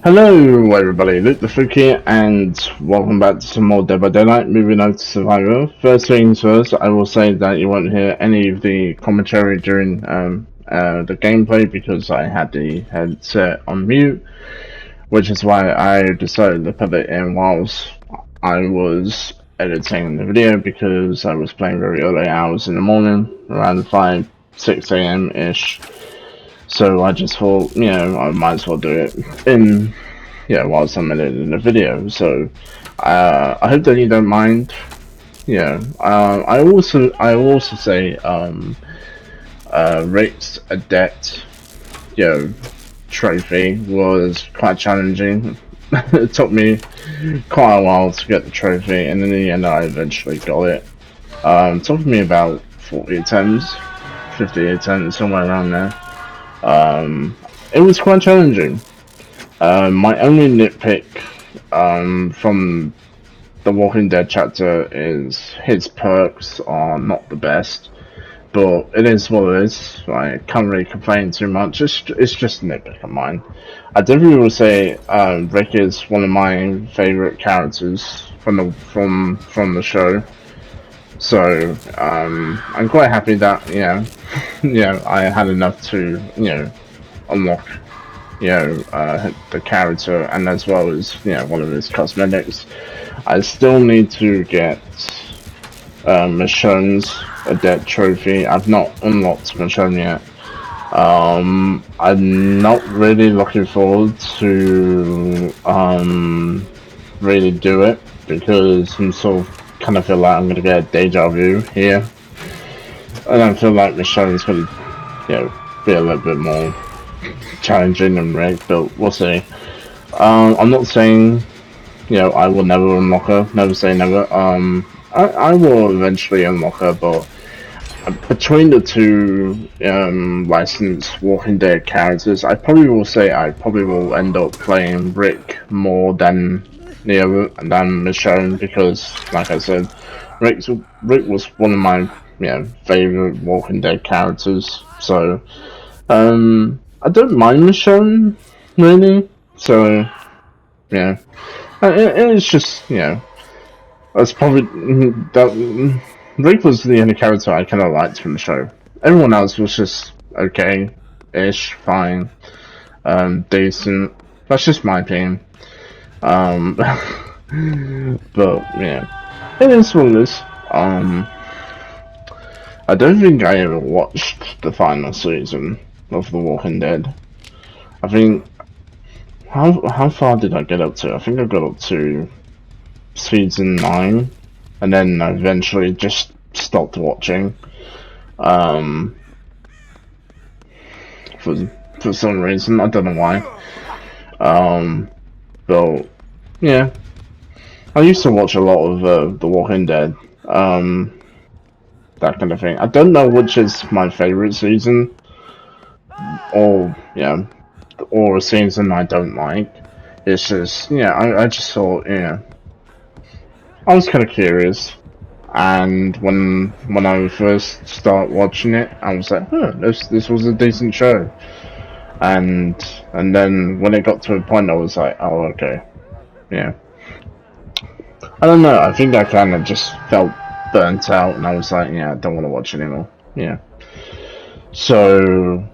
Hello everybody, Luke the Fook here, and welcome back to some more Dead by Daylight, moving over to Survivor. First things first, I will say that you won't hear any of the commentary during the gameplay because I had the headset on mute, which is why I decided to put it in whilst I was editing the video because I was playing very early hours in the morning, around 5, 6 a.m. ish. So I just thought, I might as well do it in, whilst I'm editing the video. So I hope that you don't mind. I also say, Rick's Adept, trophy was quite challenging. It took me quite a while to get the trophy, and in the end, I eventually got it. It took me about 40 attempts, 50 attempts, somewhere around there. It was quite challenging. My only nitpick from the Walking Dead chapter is his perks are not the best, but it is what it is. I can't really complain too much. It's just a nitpick of mine. I definitely will say Rick is one of my favorite characters from the show. So I'm quite happy that I had enough to unlock the character, and as well as one of his cosmetics. I still need to get Michonne's Adept trophy. I've not unlocked Michonne yet. I'm not really looking forward to really do it because I'm sort of kind of feel like I'm gonna get a deja vu here. I don't feel like Michonne's gonna be a little bit more challenging and Rick, but we'll see. I'm not saying, I will never unlock her. Never say never. I will eventually unlock her, but between the two licensed Walking Dead characters, I probably will say I probably will end up playing Rick more than than Michonne because, like I said, Rick was one of my favorite Walking Dead characters. So I don't mind Michonne really. So it's just that's probably that. Rick was the only character I kind of liked from the show. Everyone else was just okay-ish, fine, decent. That's just my opinion. But it is what it is. I don't think I ever watched the final season of The Walking Dead. I think how far did I get up to? I think I got up to season 9, and then I eventually just stopped watching. For some reason, I don't know why. But yeah, I used to watch a lot of The Walking Dead. That kind of thing. I don't know which is my favorite season, or or a season I don't like. It's just I just thought I was kind of curious, and when I first started watching it, I was like, this was a decent show, and then when it got to a point, I was like, oh okay, I don't know. I think I kind of just felt burnt out, and I was like, I don't want to watch anymore. So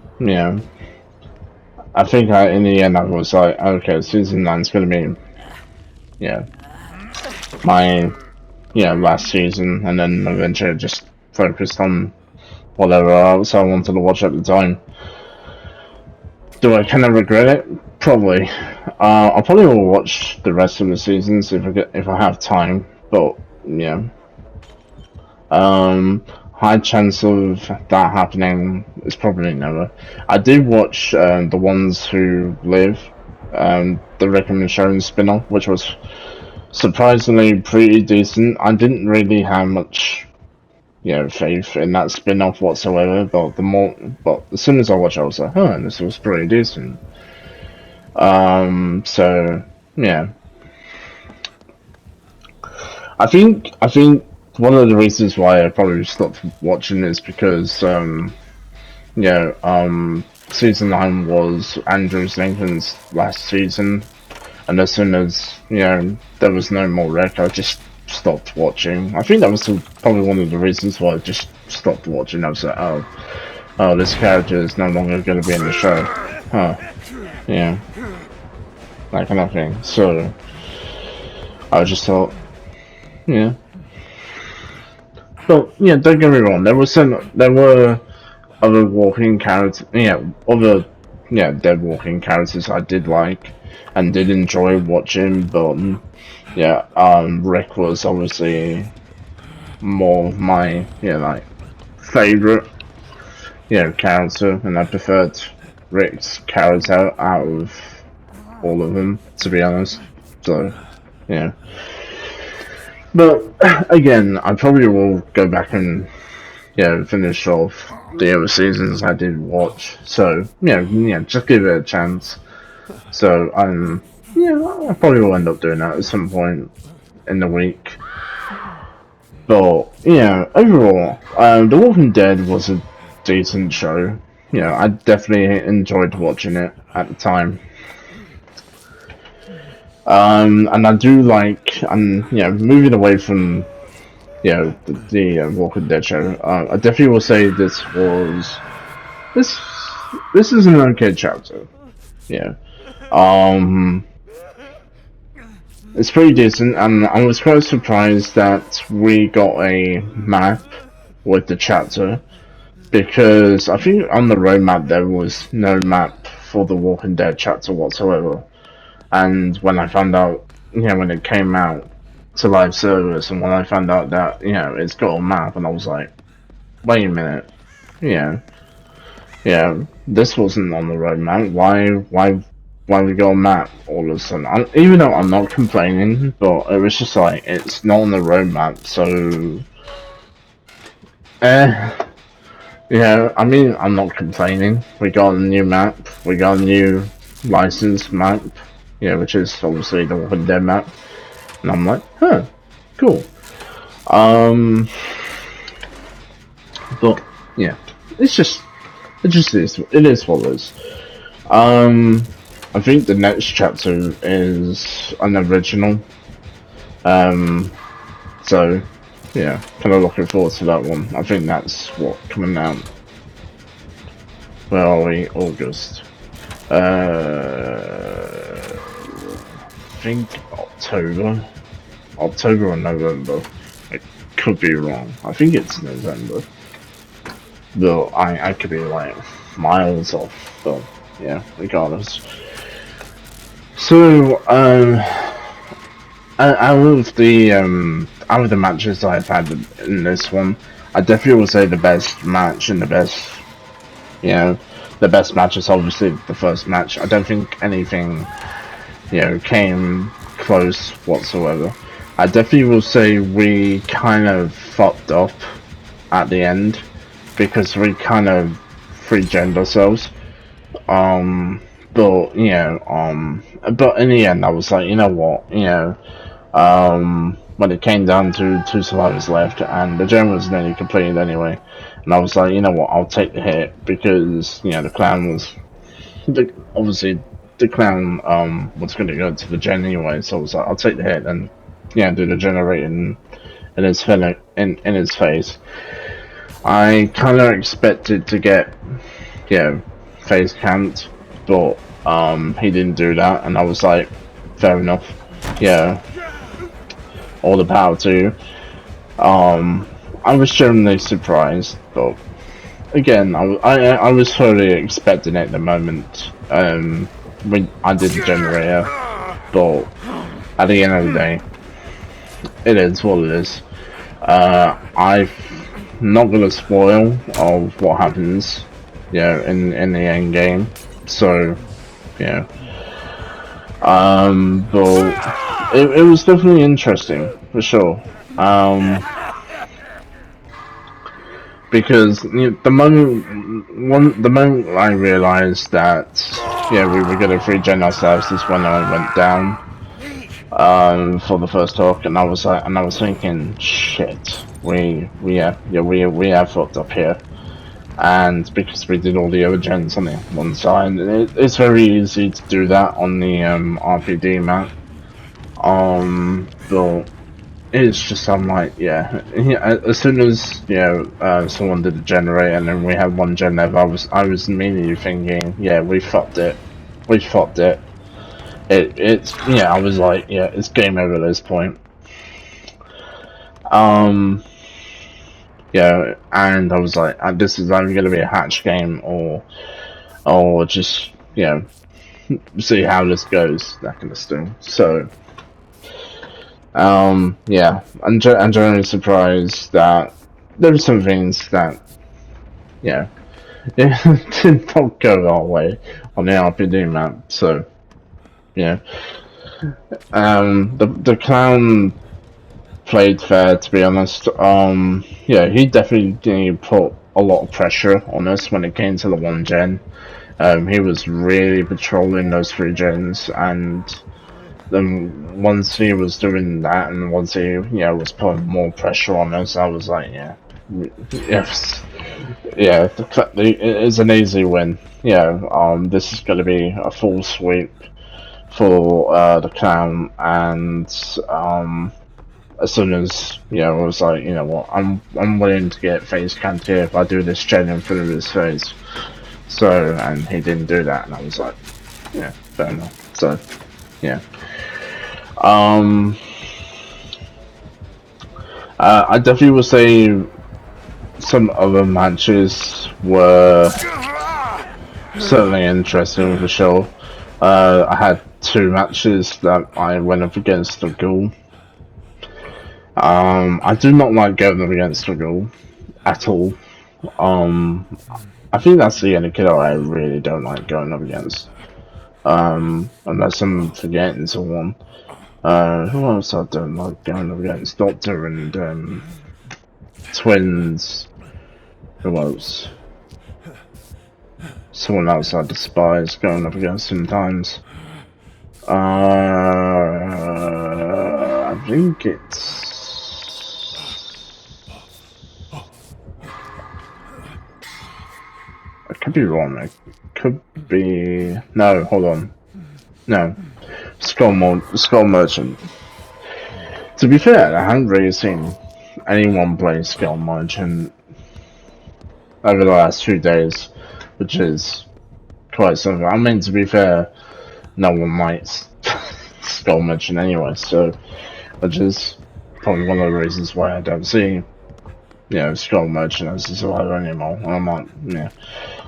I think in the end I was like, okay, season 9's gonna be my last season, and then eventually just focused on whatever else I wanted to watch at the time. Do I kind of regret it? Probably. I probably will watch the rest of the seasons if I have time, but high chance of that happening is probably never. I did watch The Ones Who Live, the Rick and Michonne spin-off, which was surprisingly pretty decent. I didn't really have much faith in that spin-off whatsoever, but as soon as I watched it, I was like, this was pretty decent. So yeah, I think one of the reasons why I probably stopped watching is because season 9 was Andrew Lincoln's last season, and as soon as there was no more Rick, I just stopped watching. I think that was probably one of the reasons why I just stopped watching. I was like, oh, this character is no longer going to be in the show, huh? Yeah, that kind of thing. So I just thought, yeah. But yeah, don't get me wrong. There were other walking characters, dead walking characters I did like and did enjoy watching, but yeah, Rick was obviously more my like favorite character, and I preferred Rick's character out of all of them, to be honest. So yeah. But again, I probably will go back and finish off the other seasons I did watch. So just give it a chance. So I probably will end up doing that at some point in the week. But overall, The Walking Dead was a decent show. I definitely enjoyed watching it at the time. And I do like, moving away from, the Walking Dead show. I definitely will say this is an okay chapter. Yeah. It's pretty decent, and I was quite surprised that we got a map with the chapter, because I think on the roadmap there was no map for the Walking Dead chapter whatsoever. And when I found out, when it came out to live service, and when I found out that, it's got a map, and I was like, wait a minute, this wasn't on the roadmap. Why we got a map all of a sudden? Even though I'm not complaining, but it was just like, it's not on the roadmap, so I mean, I'm not complaining. We got a new map, we got a new licensed map, which is obviously the Walking Dead map, and I'm like, huh, cool. But yeah, it just is. It is what it is. I think the next chapter is an original. So yeah, kind of looking forward to that one. I think that's what coming out. Where are we? August. I think October or November. I could be wrong. I think it's November. Though I could be like miles off. But yeah, regardless. So out of the matches I've had in this one, I definitely would say the best match and the best match is obviously the first match. I don't think anything came close whatsoever. I definitely will say we kind of fucked up at the end, because we kind of free-gened ourselves. But but in the end, I was like, you know what, when it came down to 2 survivors left, and the gen was nearly completed anyway, and I was like, you know what, I'll take the hit, because the clown was, obviously the clown was going to go to the gen anyway, so I was like, I'll take the hit and do the generating in his face. I kind of expected to get phase camped, but he didn't do that, and I was like, fair enough, all the power to you. I was genuinely surprised, but again, I was totally expecting it the moment when I did the generator, but at the end of the day, it is what it is. I'm not gonna spoil of what happens, in the end game, so but it was definitely interesting for sure. Because the moment I realized that we were gonna free-gen ourselves is when I went down for the first talk, and I was thinking, shit, we have fucked up here. and because we did all the other gens on the one side, it's very easy to do that on the RPD map. But it's just I'm like, yeah. As soon as someone did a generate and then we had one gen left, I was immediately thinking, yeah, we fucked it. We fucked it. It's I was like, yeah, it's game over at this point. Yeah, and I was like, this is either gonna be a hatch game or just see how this goes, that kind of stuff. So yeah, I'm generally surprised that there are some things that it did not go our way on the RPD map. So yeah, the clown played fair, to be honest. Yeah, he definitely put a lot of pressure on us when it came to the one gen. He was really patrolling those 3 gens, and then once he was doing that, and once he was putting more pressure on us, I was like, yes, yeah, it's an easy win. This is going to be a full sweep for the clown, and as soon as I was like, you know what, I'm willing to get face canned here if I do this gen in front of his face. So, and he didn't do that, and I was like, yeah, fair enough. So, yeah. I definitely would say some other matches were certainly interesting for sure. I had 2 matches that I went up against the Ghoul. I do not like going up against the Ghoul at all. I think that's the only killer I really don't like going up against. Unless I'm forgetting someone. Who else I don't like going up against? Doctor and Twins. Who else? Someone else I despise going up against sometimes. I think it's... I could be wrong. It could be... No, hold on. No. Skull Merchant. To be fair, I haven't really seen anyone play Skull Merchant over the last 2 days, which is quite something. I mean, to be fair, no one likes Skull Merchant anyway, so which is probably one of the reasons why I don't see Skull Merchant as a survivor anymore. And I'm like, yeah.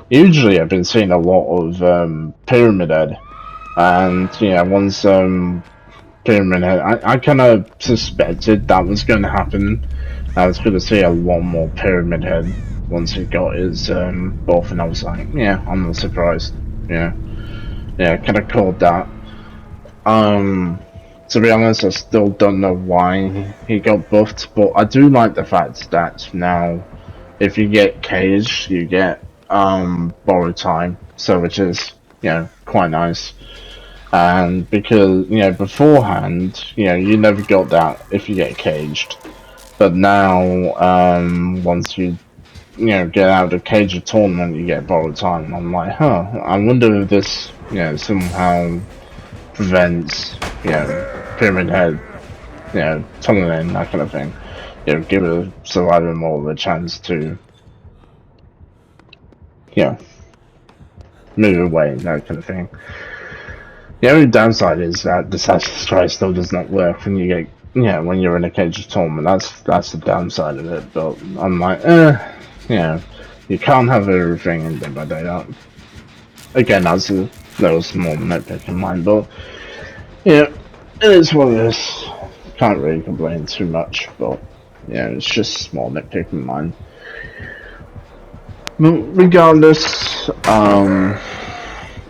Usually I've been seeing a lot of Pyramid Head, and once Pyramid Head, I kind of suspected that was going to happen. I was going to see a lot more Pyramid Head once he got his buff, and I was like, yeah, I'm not surprised. Yeah, kind of called that. To be honest, I still don't know why he got buffed, but I do like the fact that now, if you get caged, you get borrowed time, so which is quite nice. And because beforehand, you never got that if you get caged, but now once you get out of the cage tournament, you get borrowed time. And I'm like, huh, I wonder if this somehow prevents Pyramid Head tunneling, that kind of thing. Give a survivor more of a chance to move away, that kind of thing. The only downside is that the Disaster Strike still does not work when you get when you're in a cage tournament. That's the downside of it. But I'm like, you can't have everything in Dead by Daylight. Again, that's a little small nitpick in mind, but it is what it is. Can't really complain too much, but it's just a small nitpick in mind. But regardless,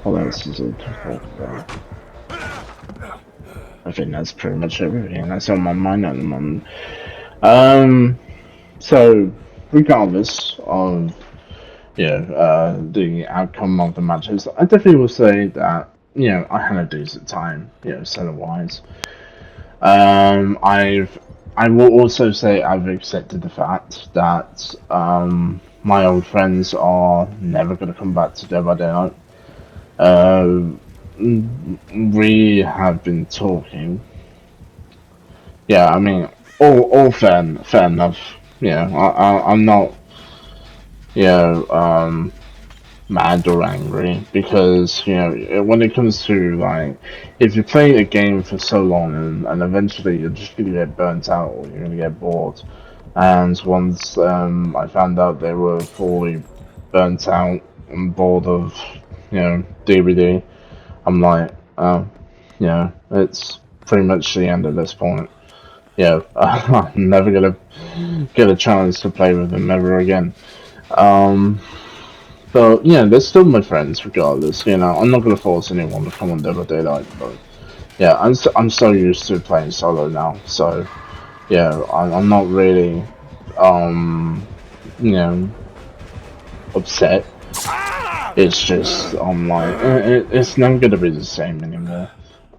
what else is it to talk about? I think that's pretty much everything that's on my mind at the moment. So regardless of the outcome of the matches, I definitely will say that I had a decent time, setup wise. I will also say I've accepted the fact that my old friends are never gonna come back to Dead by Daylight. Uh, we have been talking. Yeah, I mean, all fair enough. Yeah, I'm not, you know, mad or angry because when it comes to like, if you play a game for so long and eventually you're just gonna get burnt out or you're gonna get bored. And once I found out they were fully burnt out and bored of DVD, I'm like, it's pretty much the end at this point. I'm never gonna get a chance to play with them ever again. Um, but they're still my friends regardless. I'm not gonna force anyone to come on Dead by Daylight. But yeah, I'm so used to playing solo now. So yeah, I'm not really you know upset. It's just I'm like it's never gonna be the same anymore.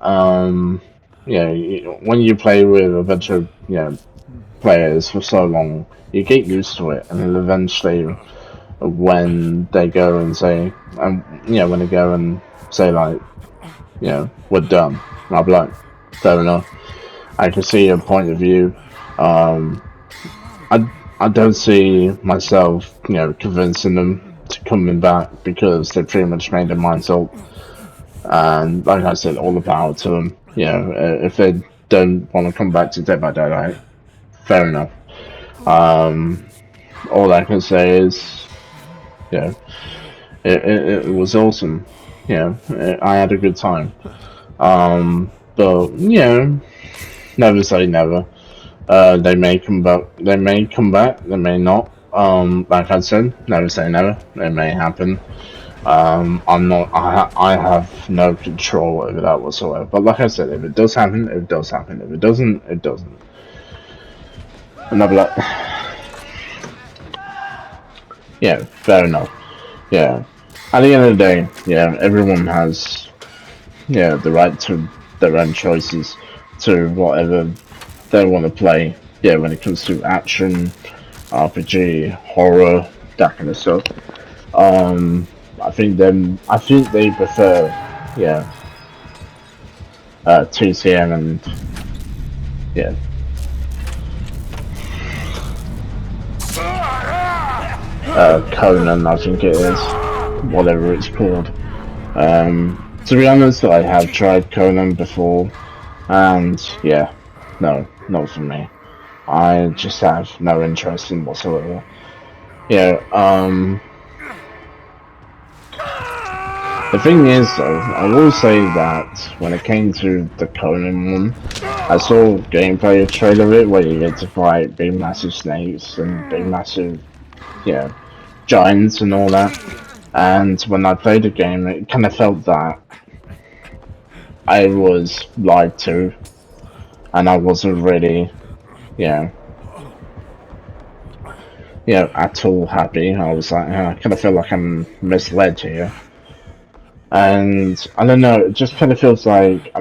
Um, when you play with a bunch of players for so long, you get used to it, and then eventually, when they go and say, when they go and say like, we're done, I'll be like, fair enough. I can see your point of view. Um, I don't see myself, convincing them to coming back because they pretty much made their minds up. And like I said, all the power to them. If they don't want to come back to Dead by Daylight, fair enough. Um, all I can say is, yeah, it was awesome. I had a good time. But never say never. They may come back. They may come back. They may not. Like I said, never say never. It may happen. I'm not. I have no control over that whatsoever. But like I said, if it does happen, it does happen. If it doesn't, it doesn't. And I'll be like, yeah, fair enough. Yeah. At the end of the day, everyone has, the right to their own choices to whatever they want to play. Yeah, when it comes to action, RPG, horror, that kind of stuff. I think they prefer, yeah, TCM and yeah. Conan, I think it is, whatever it's called. To be honest, I have tried Conan before, and yeah, no, not for me. I just have no interest in whatsoever. The thing is, though, I will say that when it came to the Conan one, I saw gameplay trailer of it where you get to fight big massive snakes and big massive, giants and all that. And when I played the game, it kind of felt that I was lied to, and I wasn't really, at all happy. I was like, I kind of feel like I'm misled here. And I don't know, it just kind of feels like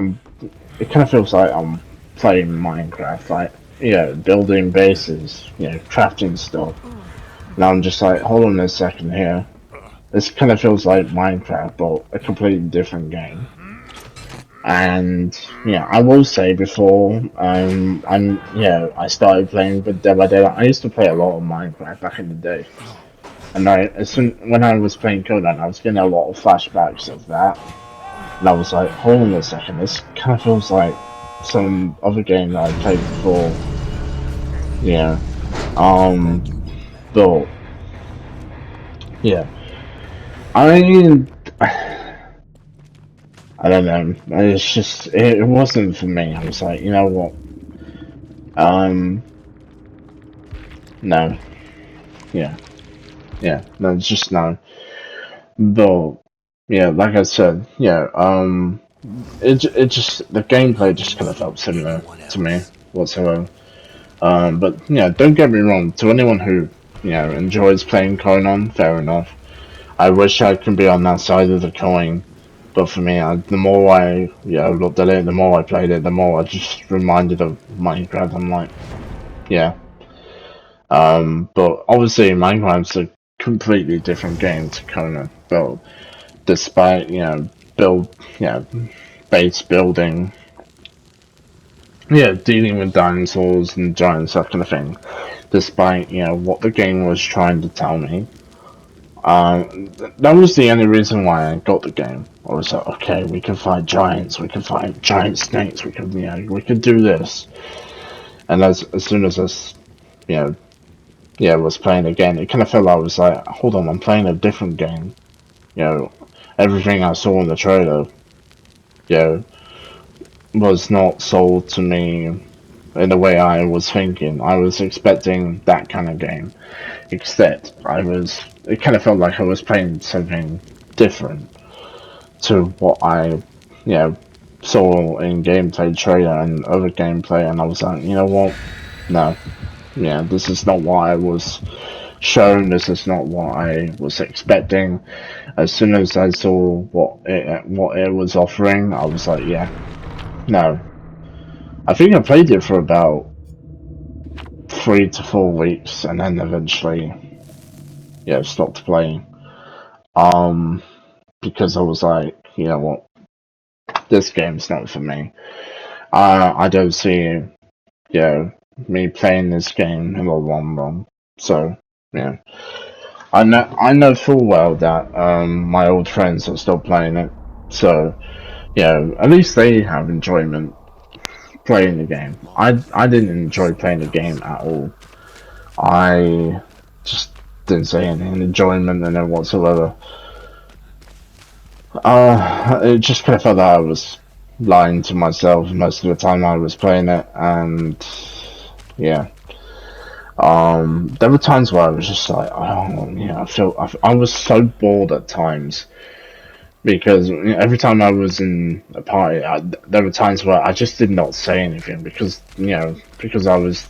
It kind of feels like I'm playing Minecraft, like building bases, crafting stuff. And I'm just like, hold on a second here. This kind of feels like Minecraft, but a completely different game. And I will say before I started playing with Dead by Daylight, I used to play a lot of Minecraft back in the day. And when I was playing Conan, I was getting a lot of flashbacks of that. And I was like, hold on a second, this kind of feels like some other game that I played before. Yeah. But yeah. I mean, I don't know. It's just it wasn't for me. I was like, you know what? No. Yeah. Yeah. No, it's just no. But yeah, like I said, it just the gameplay just kind of felt similar to me whatsoever. But don't get me wrong. To anyone who enjoys playing Conan, fair enough. I wish I could be on that side of the coin, but for me, the more I looked at it, the more I played it, the more I just reminded of Minecraft. I'm like, yeah. But obviously Minecraft's a completely different game to Kona build, despite build base building, dealing with dinosaurs and giants, that kind of thing. Despite what the game was trying to tell me, that was the only reason why I got the game. I was like, okay, we can fight giants, we can fight giant snakes, we could do this. And as soon as I was playing again, it kind of felt like I was like, hold on, I'm playing a different game. Everything I saw in the trailer, was not sold to me in the way I was thinking. I was expecting that kind of game, except it kind of felt like I was playing something different to what I, saw in gameplay trailer and other gameplay, and I was like, you know what, no, this is not what I was shown, this is not what I was expecting. As soon as I saw what it was offering, I was like, yeah, no. I think I played it for about 3 to 4 weeks, and then eventually, stopped playing. Because I was like, you know what, this game's not for me. I don't see, me playing this game in the long run. So, yeah. I know full well that my old friends are still playing it. So, at least they have enjoyment playing the game. I didn't enjoy playing the game at all. I just didn't see any enjoyment in it whatsoever. It just kind of felt that I was lying to myself most of the time I was playing it, and yeah. There were times where I was just like, oh, I was so bored at times because every time I was in a party, there were times where I just did not say anything because I was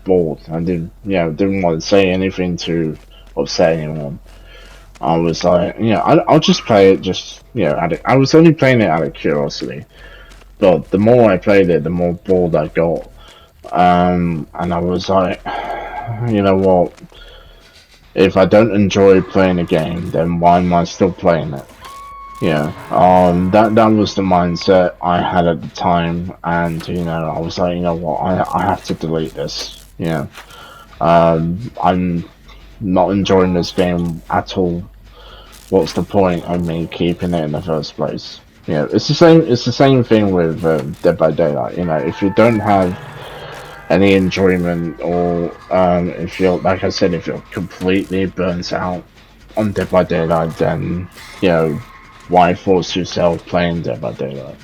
bored. I didn't want to say anything to upset anyone. I was like, I'll just play it just I was only playing it out of curiosity, but the more I played it, the more bored I got. And I was like, you know what? If I don't enjoy playing a game, then why am I still playing it? That was the mindset I had at the time, and I was like, you know what? I have to delete this. I'm not enjoying this game at all. What's the point of me keeping it in the first place? It's the same. It's the same thing with Dead by Daylight. If you don't have any enjoyment, or if you're, like I said, if you're completely burnt out on Dead by Daylight, then why force yourself playing Dead by Daylight?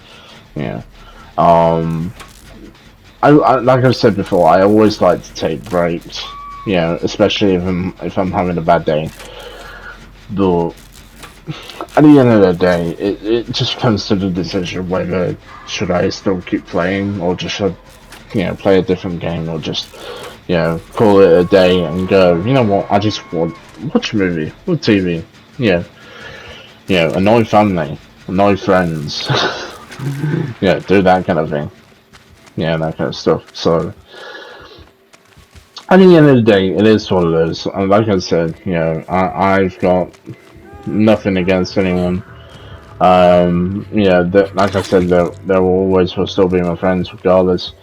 I like I said before, I always like to take breaks. Especially if I'm having a bad day. But at the end of the day, it just comes to the decision whether should I still keep playing, or just should play a different game, or just call it a day and go, you know what, I just want watch a movie, watch TV, annoy family, annoy friends, do that kind of thing, that kind of stuff. So at the end of the day, it is what it is. And like I said, I've got nothing against anyone. Like I said, they will always will still be my friends regardless.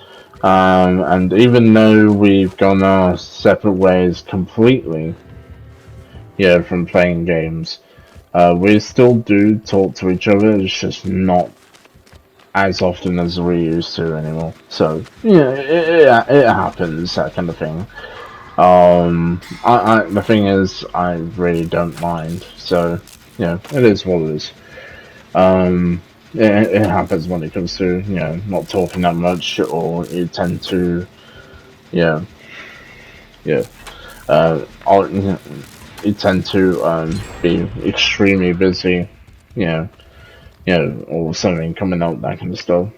And even though we've gone our separate ways completely, from playing games, we still do talk to each other. It's just not as often as we used to anymore. So it happens, that kind of thing. The thing is, I really don't mind. So it is what it is. It happens when it comes to not talking that much, or you tend to or you tend to be extremely busy, or something coming up, that kind of stuff.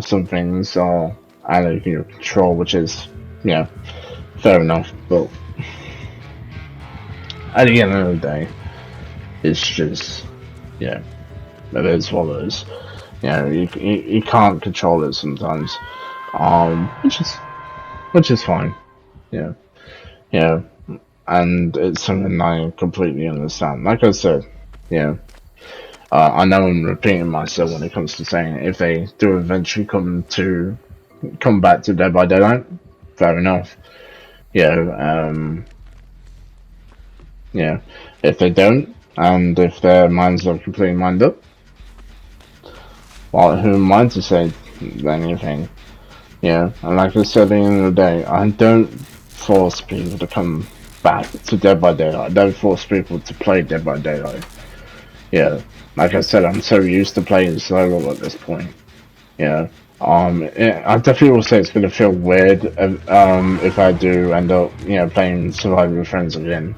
Some things are out of your control, which is fair enough, but at the end of the day, it's just it is what it is. You can't control it sometimes, which is fine. Yeah. and it's something I completely understand. Like I said, yeah, I know I'm repeating myself when it comes to saying if they do eventually come back to Dead by Daylight, fair enough. Yeah, yeah. If they don't, and if their minds are completely mind up, well, who am I to say anything? Yeah, and like I said at the end of the day, I don't force people to come back to Dead by Daylight. I don't force people to play Dead by Daylight. Yeah, like I said, I'm so used to playing solo at this point. Yeah. I definitely will say it's gonna feel weird if I do end up, playing Survivor with friends again.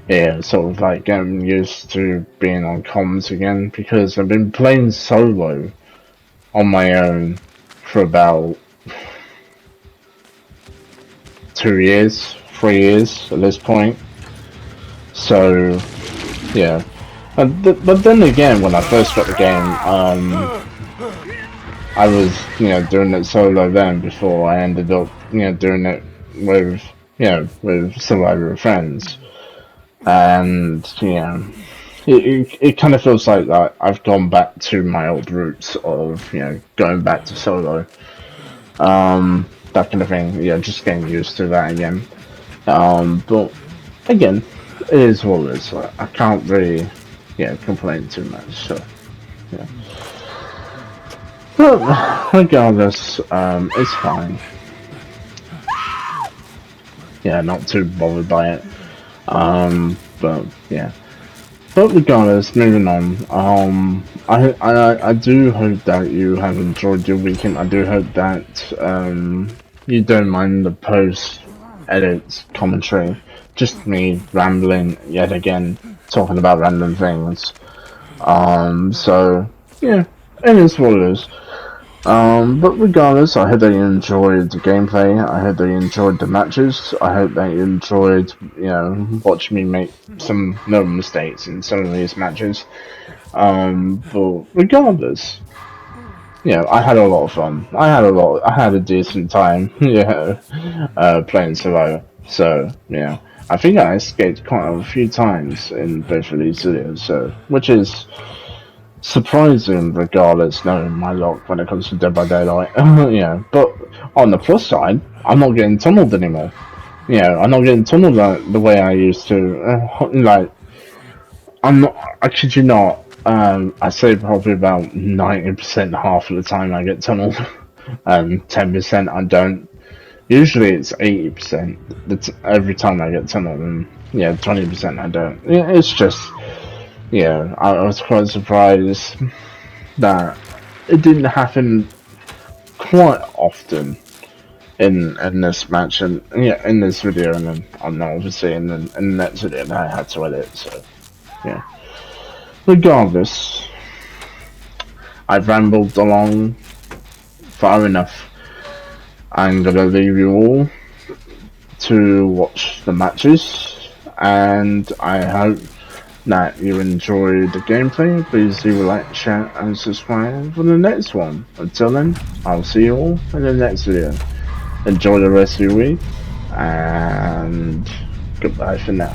Yeah, sort of like getting used to being on comms again because I've been playing solo on my own for about 2 years, 3 years at this point. So yeah, but then again, when I first got the game, I was doing it solo then before I ended up doing it with with Survivor friends, and it kind of feels like that I've gone back to my old roots of going back to solo, that kind of thing. Yeah, just getting used to that again. But again, it is what it is. I can't really complain too much. So yeah. But regardless, it's fine. Yeah, not too bothered by it. But yeah. But regardless, moving on. I do hope that you have enjoyed your weekend. I do hope that you don't mind the post edits commentary. Just me rambling yet again, talking about random things. So yeah, it is what it is. But regardless, I hope that you enjoyed the gameplay. I hope that you enjoyed the matches. I hope that you enjoyed, watching me make some no mistakes in some of these matches. But regardless, I had a lot of fun. I had a decent time, playing solo. So, I think I escaped quite a few times in both of these videos, so, which is surprising regardless knowing my luck when it comes to Dead by Daylight. Yeah, but on the plus side, I'm not getting tunneled anymore. I'm not getting tunneled like the way I used to. Like, I'm not, I kid you not, I say probably about 90% half of the time I get tunneled, and 10% I don't. Usually it's 80% every time I get tunneled, and 20% I don't. It's just, I was quite surprised that it didn't happen quite often in this match and in this video, and then obviously in the next video that I had to edit. So yeah, regardless, I've rambled along far enough. I'm gonna leave you all to watch the matches, and I hope that you enjoyed the gameplay. Please do like, share, and subscribe for the next one. Until then, I'll see you all in the next video. Enjoy the rest of your week, and goodbye for now.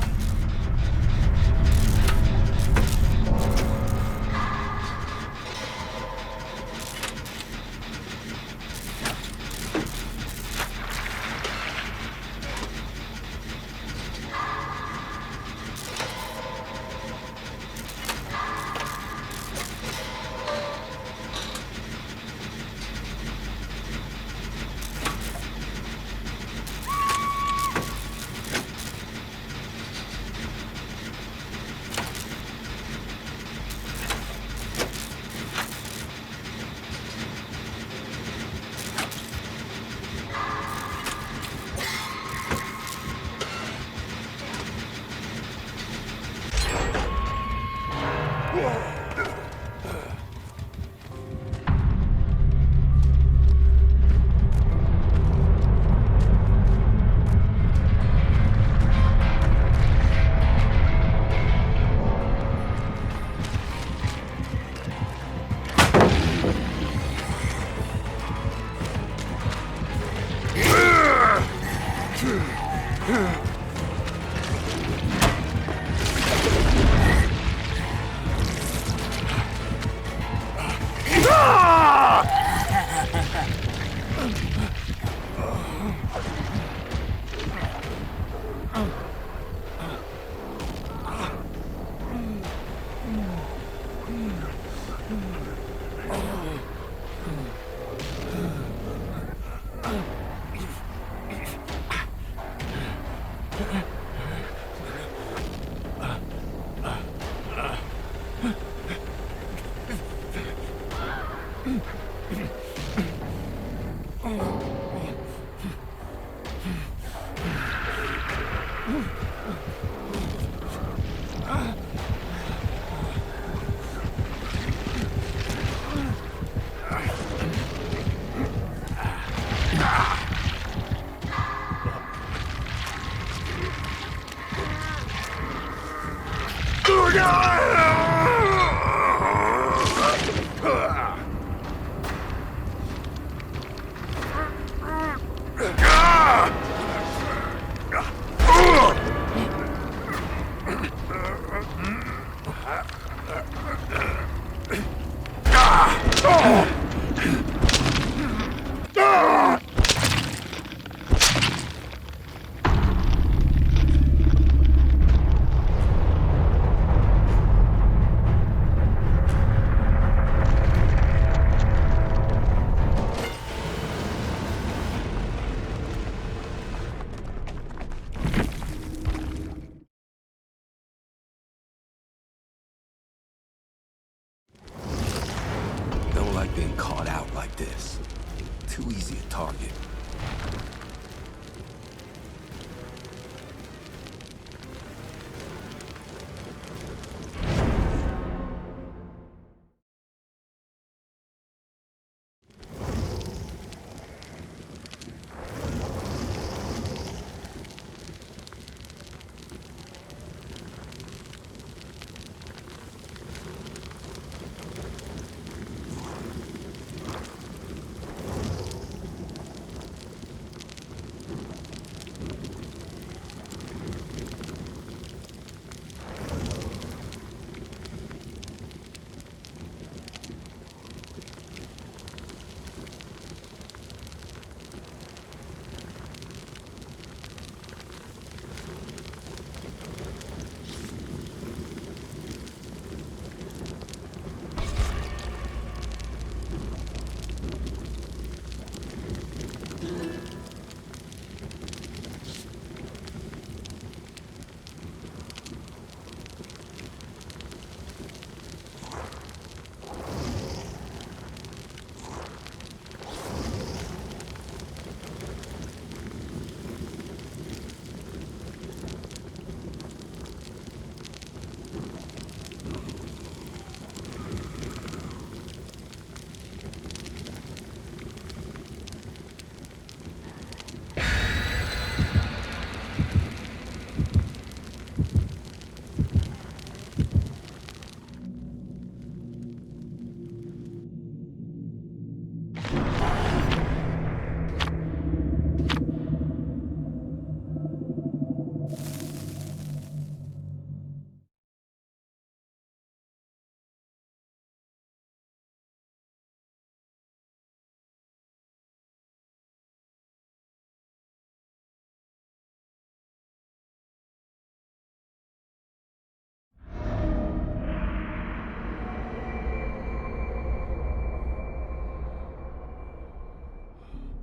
Don't like being caught out like this. Too easy a target.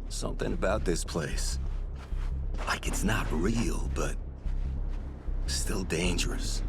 Something about this place. Like it's not real, but still dangerous.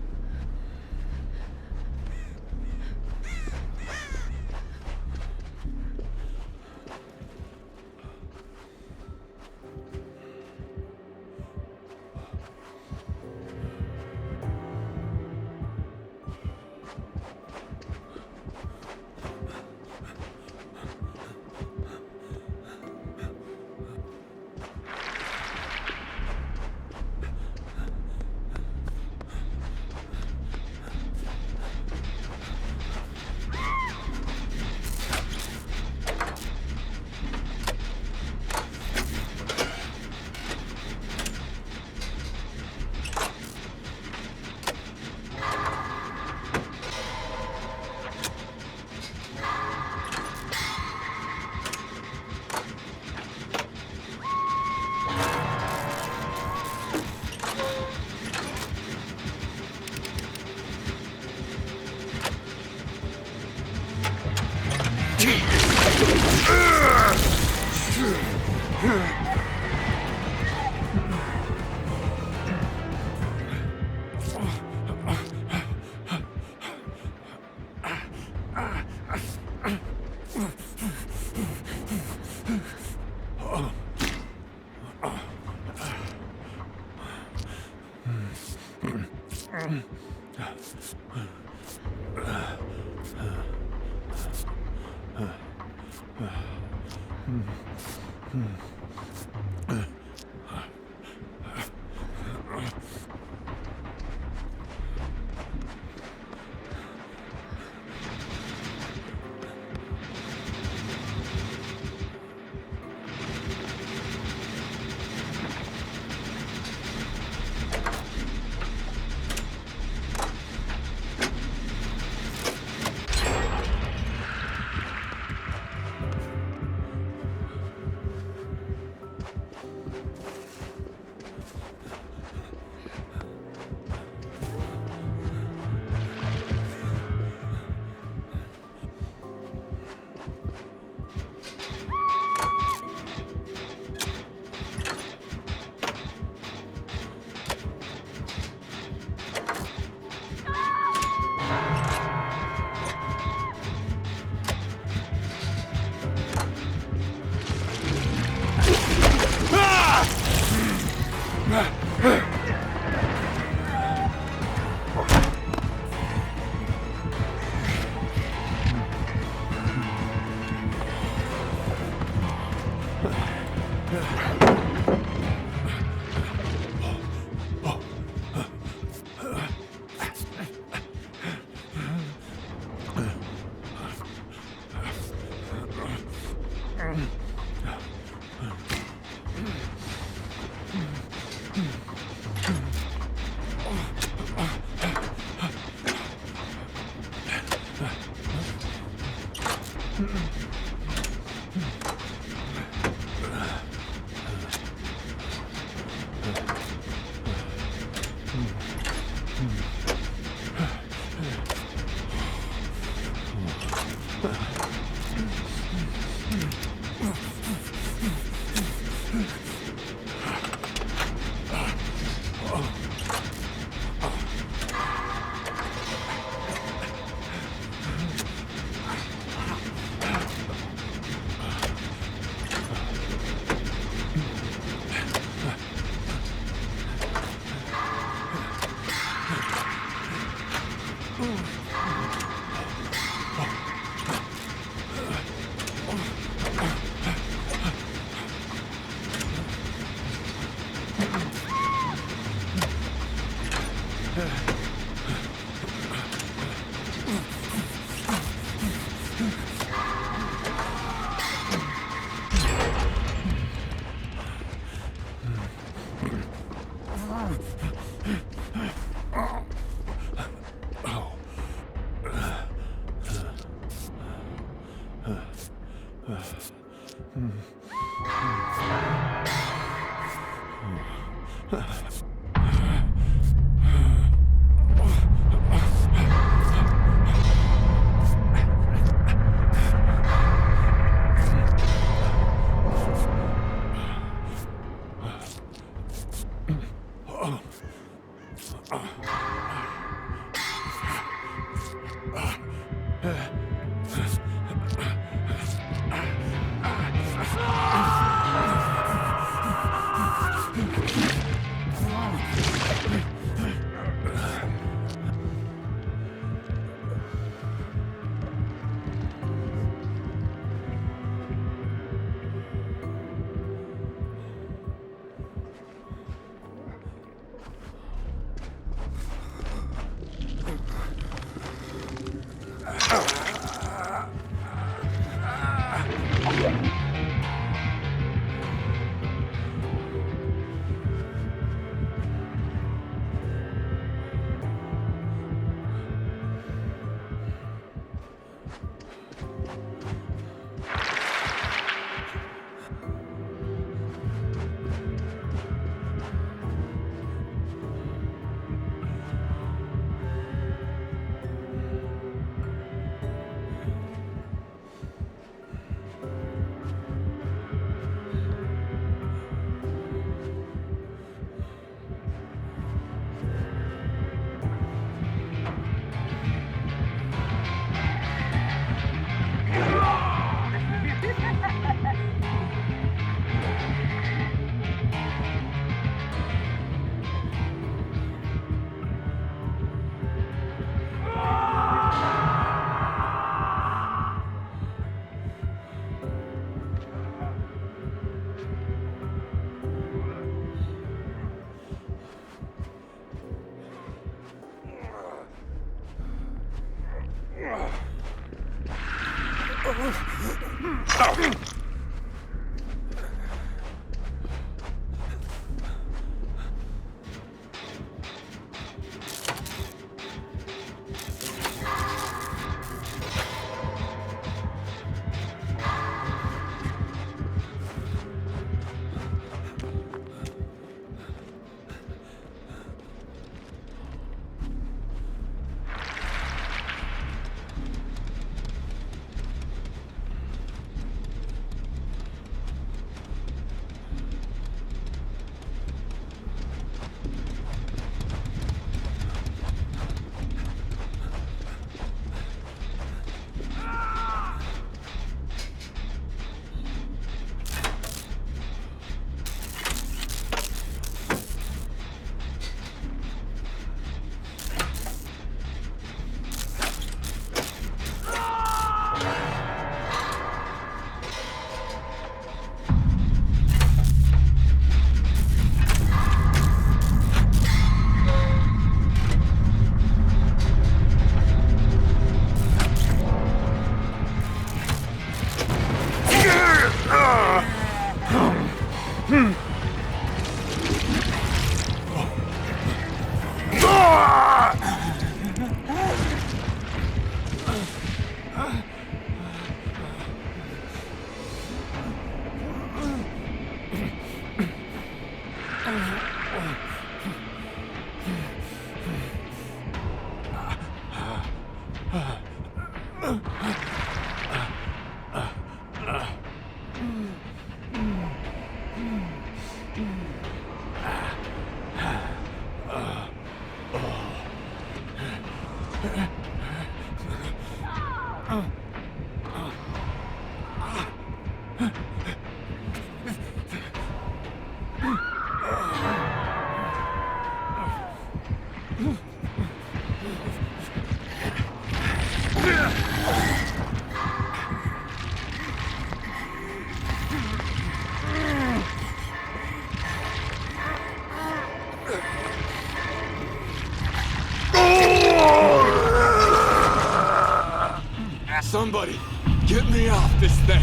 Somebody, get me off this thing!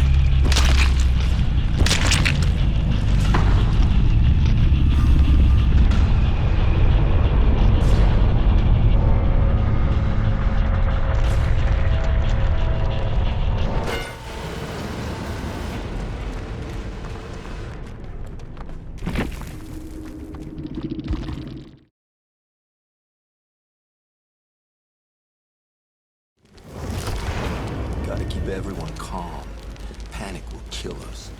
Gotta keep everyone calm. Panic will kill us.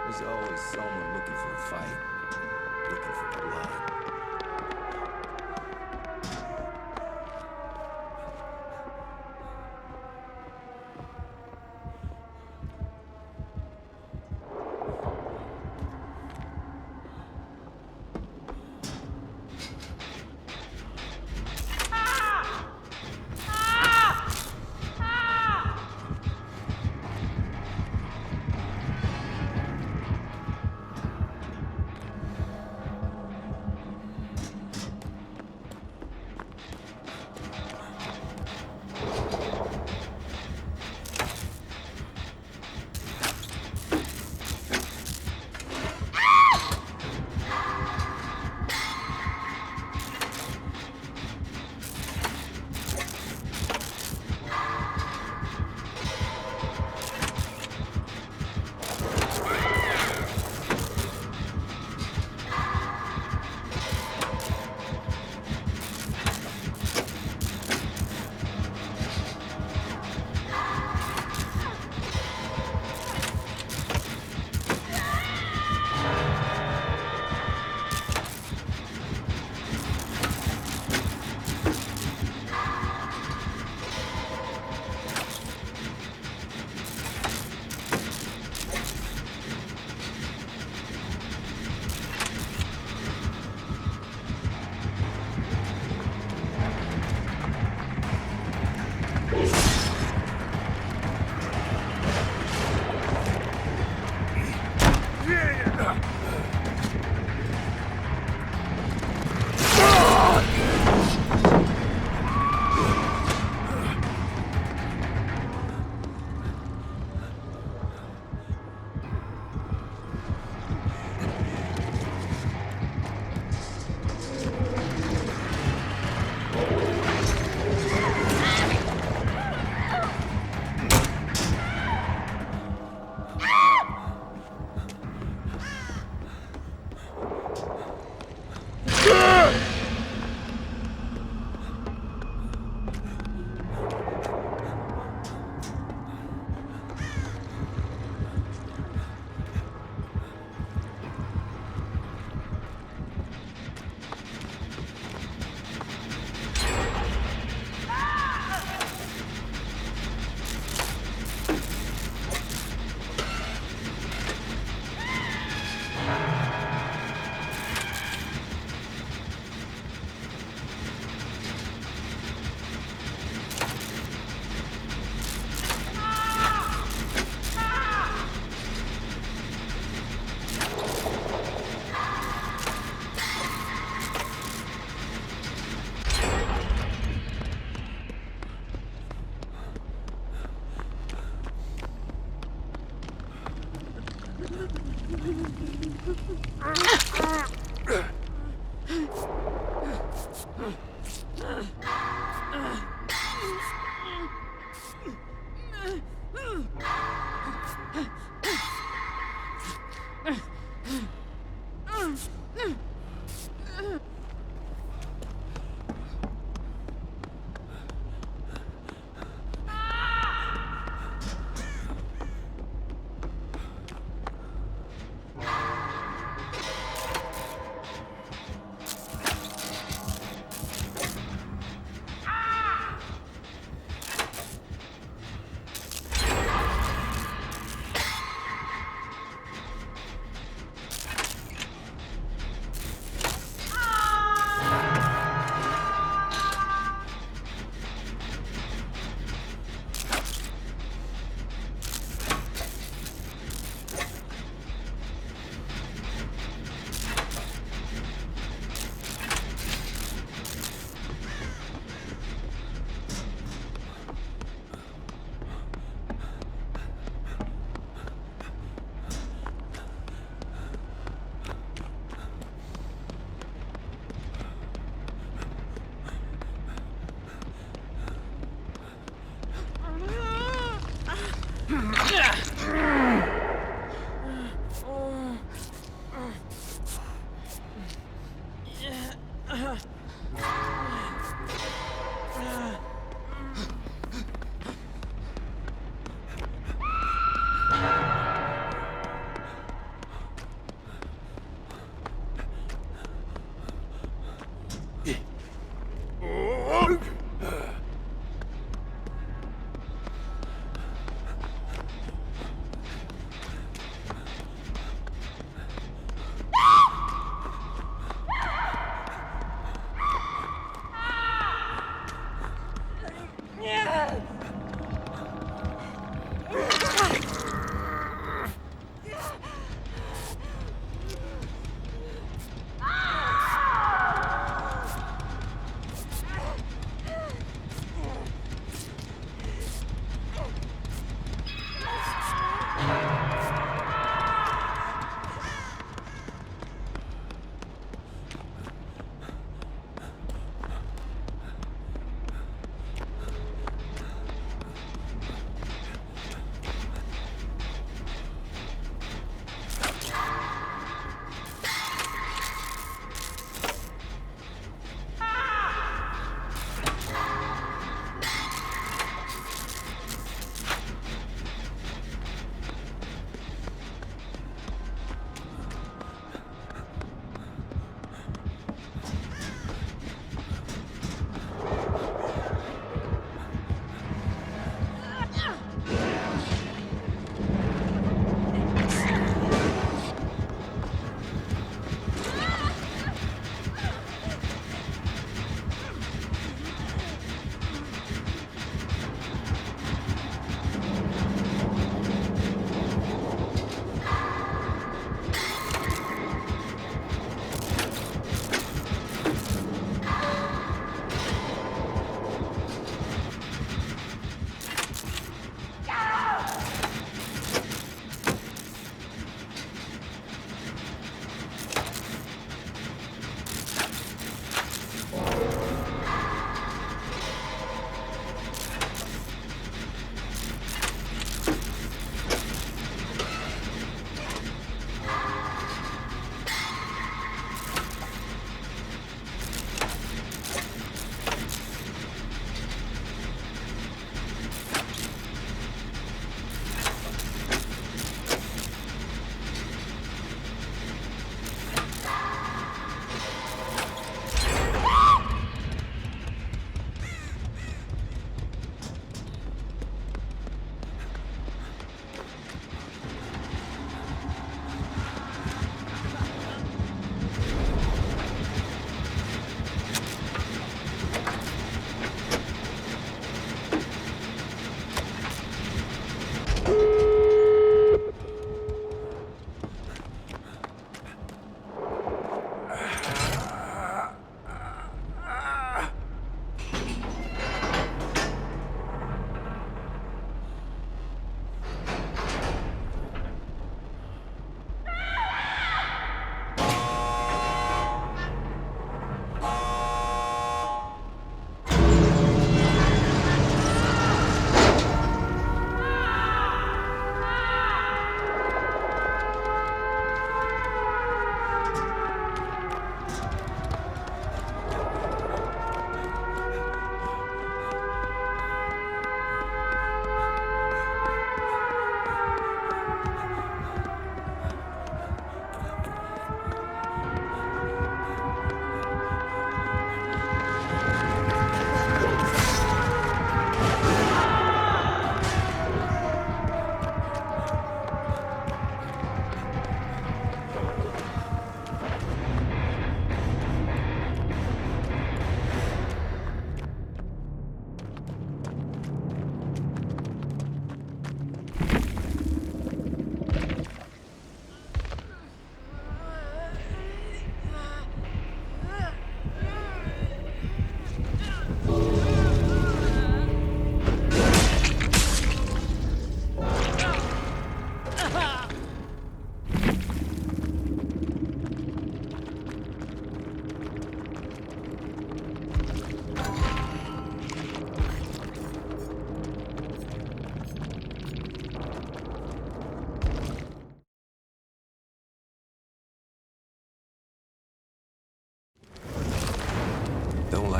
There's always someone looking for a fight, looking for blood.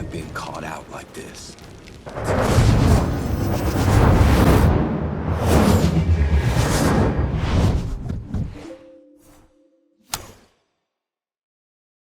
like being caught out like this. To